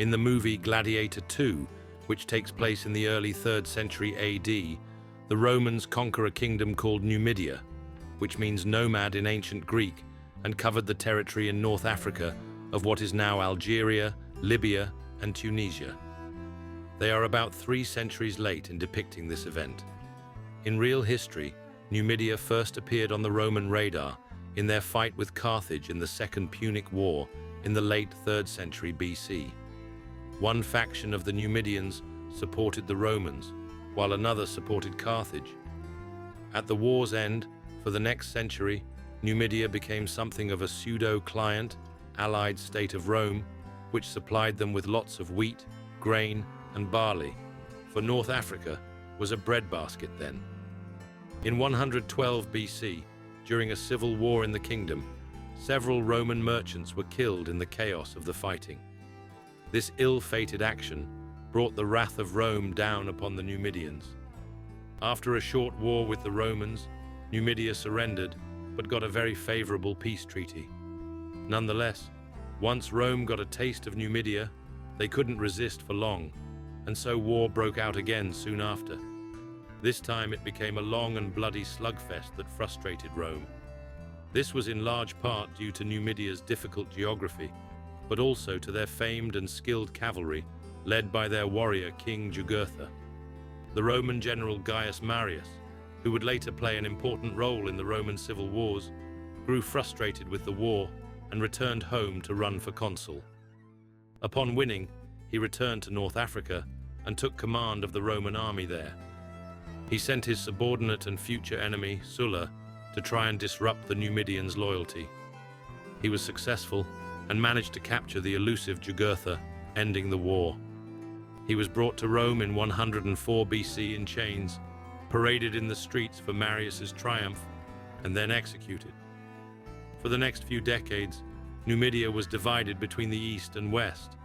In the movie Gladiator 2, which takes place in the early 3rd century AD, the Romans conquer a kingdom called Numidia, which means nomad in ancient Greek, and covered the territory in North Africa of what is now Algeria, Libya, and Tunisia. They are about 3 centuries late in depicting this event. In real history, Numidia first appeared on the Roman radar in their fight with Carthage in the Second Punic War in the late 3rd century BC. One faction of the Numidians supported the Romans, while another supported Carthage. At the war's end, for the next century, Numidia became something of a pseudo-client, allied state of Rome, which supplied them with lots of wheat, grain, and barley, for North Africa was a breadbasket then. In 112 BC, during a civil war in the kingdom, several Roman merchants were killed in the chaos of the fighting. This ill-fated action brought the wrath of Rome down upon the Numidians. After a short war with the Romans, Numidia surrendered, but got a very favorable peace treaty. Nonetheless, once Rome got a taste of Numidia, they couldn't resist for long, and so war broke out again soon after. This time it became a long and bloody slugfest that frustrated Rome. This was in large part due to Numidia's difficult geography, but also to their famed and skilled cavalry, led by their warrior King Jugurtha. The Roman general Gaius Marius, who would later play an important role in the Roman civil wars, grew frustrated with the war and returned home to run for consul. Upon winning, he returned to North Africa and took command of the Roman army there. He sent his subordinate and future enemy, Sulla, to try and disrupt the Numidians' loyalty. He was successful and managed to capture the elusive Jugurtha, ending the war. He was brought to Rome in 104 BC in chains, paraded in the streets for Marius's triumph, and then executed. For the next few decades, Numidia was divided between the East and West.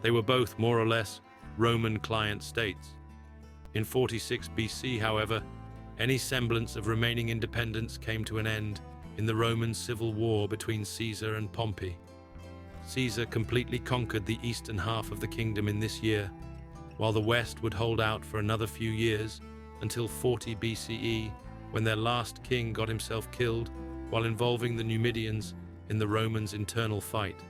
They were both more or less Roman client states. In 46 BC, however, any semblance of remaining independence came to an end in the Roman civil war between Caesar and Pompey. Caesar completely conquered the eastern half of the kingdom in this year, while the West would hold out for another few years until 40 BCE, when their last king got himself killed while involving the Numidians in the Romans' internal fight.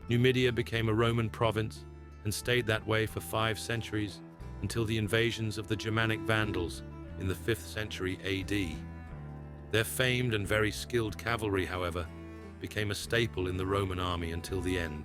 Numidia became a Roman province and stayed that way for 5 centuries until the invasions of the Germanic Vandals in the 5th century AD. Their famed and very skilled cavalry, however, became a staple in the Roman army until the end.